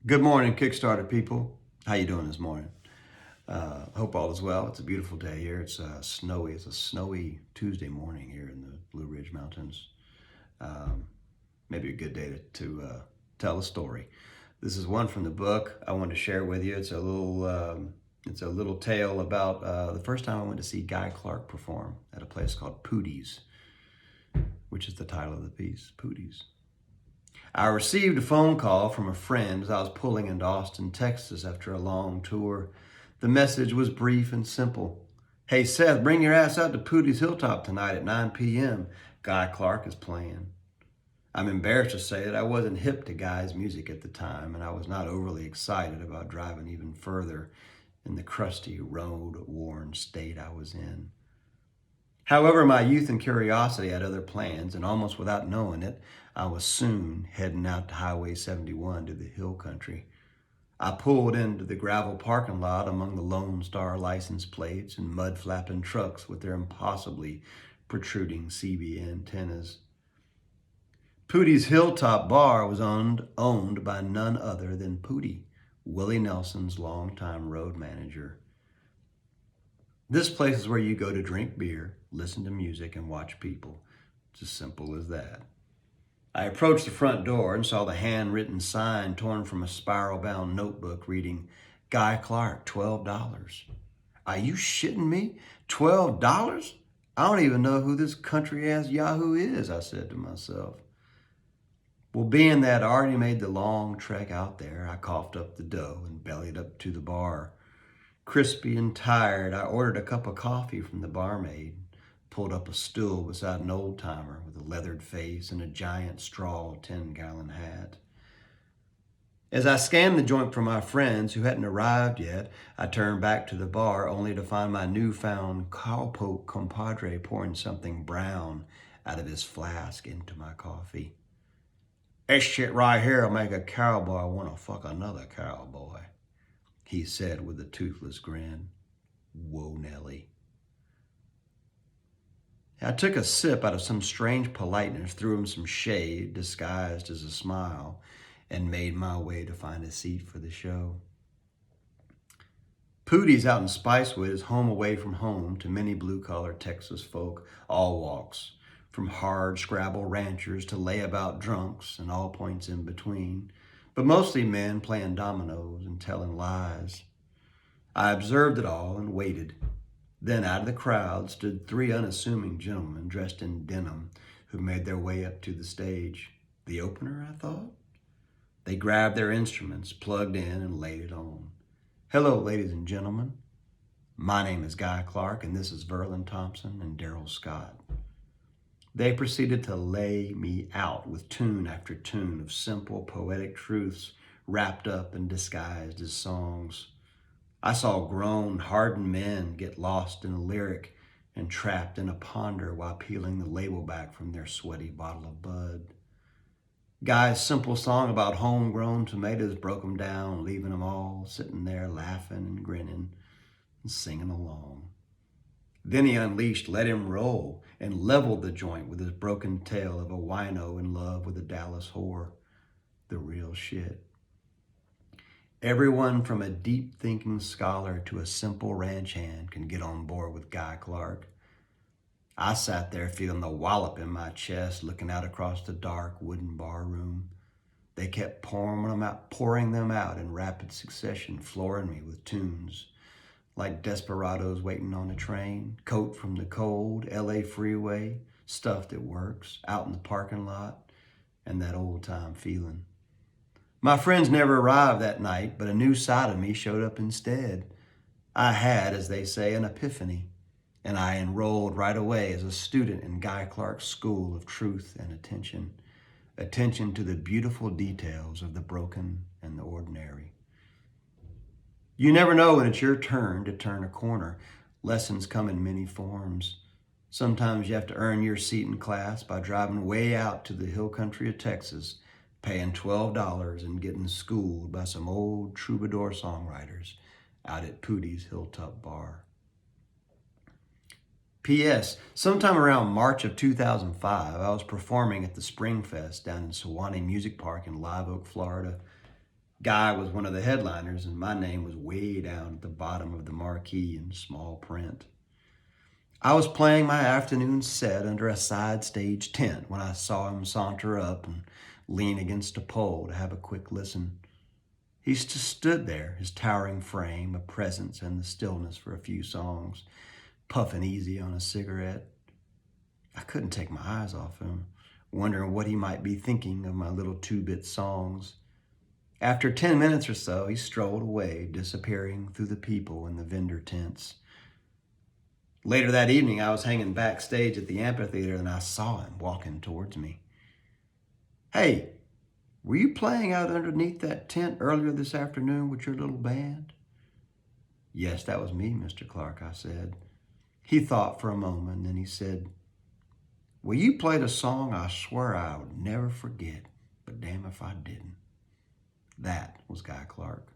Good morning, Kickstarter people. How you doing this morning? Hope all is well. It's a beautiful day here. It's snowy. It's a snowy Tuesday morning here in the Blue Ridge Mountains. Maybe a good day to tell a story. This is one from the book I wanted to share with you. It's a little tale about the first time I went to see Guy Clark perform at a place called Poodies, which is the title of the piece, Poodies. I received a phone call from a friend as I was pulling into Austin, Texas after a long tour. The message was brief and simple. Hey Seth, bring your ass out to Poodies Hilltop tonight at 9 p.m. Guy Clark is playing. I'm embarrassed to say that I wasn't hip to Guy's music at the time, and I was not overly excited about driving even further in the crusty, road-worn state I was in. However, my youth and curiosity had other plans, and almost without knowing it, I was soon heading out to Highway 71 to the hill country. I pulled into the gravel parking lot among the Lone Star license plates and mud-flapping trucks with their impossibly protruding CB antennas. Poodie's Hilltop Bar was owned by none other than Poodie, Willie Nelson's longtime road manager. This place is where you go to drink beer, listen to music, and watch people. It's as simple as that. I approached the front door and saw the handwritten sign torn from a spiral-bound notebook reading, Guy Clark, $12. Are you shitting me? $12? I don't even know who this country-ass Yahoo is, I said to myself. Well, being that I already made the long trek out there, I coughed up the dough and bellied up to the bar. Crispy and tired, I ordered a cup of coffee from the barmaid, pulled up a stool beside an old-timer with a leathered face and a giant straw 10-gallon hat. As I scanned the joint for my friends who hadn't arrived yet, I turned back to the bar only to find my newfound cowpoke compadre pouring something brown out of his flask into my coffee. This shit right here will make a cowboy want to fuck another cowboy, he said with a toothless grin. Whoa, Nelly. I took a sip out of some strange politeness, threw him some shade disguised as a smile, and made my way to find a seat for the show. Poodies out in Spicewood is home away from home to many blue-collar Texas folk, all walks, from hard scrabble ranchers to layabout drunks and all points in between, but mostly men playing dominoes and telling lies. I observed it all and waited. Then out of the crowd stood three unassuming gentlemen dressed in denim who made their way up to the stage. The opener, I thought? They grabbed their instruments, plugged in, and laid it on. Hello, ladies and gentlemen. My name is Guy Clark, and this is Verlin Thompson and Daryl Scott. They proceeded to lay me out with tune after tune of simple poetic truths wrapped up and disguised as songs. I saw grown, hardened men get lost in a lyric and trapped in a ponder while peeling the label back from their sweaty bottle of Bud. Guy's simple song about homegrown tomatoes broke them down, leaving them all sitting there laughing and grinning and singing along. Then he unleashed Let Him Roll and leveled the joint with his broken tale of a wino in love with a Dallas whore. The real shit. Everyone from a deep-thinking scholar to a simple ranch hand can get on board with Guy Clark. I sat there feeling the wallop in my chest, looking out across the dark wooden bar room. They kept pouring them out in rapid succession, flooring me with tunes like Desperados Waiting on a Train, Coat from the Cold, LA Freeway, Stuff That Works, Out in the Parking Lot, and that old-time feeling. My friends never arrived that night, but a new side of me showed up instead. I had, as they say, an epiphany, and I enrolled right away as a student in Guy Clark's School of Truth and attention to the beautiful details of the broken and the ordinary. You never know when it's your turn to turn a corner. Lessons come in many forms. Sometimes you have to earn your seat in class by driving way out to the hill country of Texas, paying $12 and getting schooled by some old troubadour songwriters out at Poodie's Hilltop Bar. P.S. Sometime around March of 2005, I was performing at the Spring Fest down in Sewanee Music Park in Live Oak, Florida. Guy was one of the headliners, and my name was way down at the bottom of the marquee in small print. I was playing my afternoon set under a side stage tent when I saw him saunter up and lean against a pole to have a quick listen. He just stood there, his towering frame, a presence in the stillness for a few songs, puffing easy on a cigarette. I couldn't take my eyes off him, wondering what he might be thinking of my little two-bit songs. After 10 minutes or so, he strolled away, disappearing through the people in the vendor tents. Later that evening, I was hanging backstage at the amphitheater and I saw him walking towards me. "Hey, were you playing out underneath that tent earlier this afternoon with your little band?" "Yes, that was me, Mr. Clark," I said. He thought for a moment, and then he said, "Well, you played a song I swear I would never forget, but damn if I didn't." That was Guy Clark.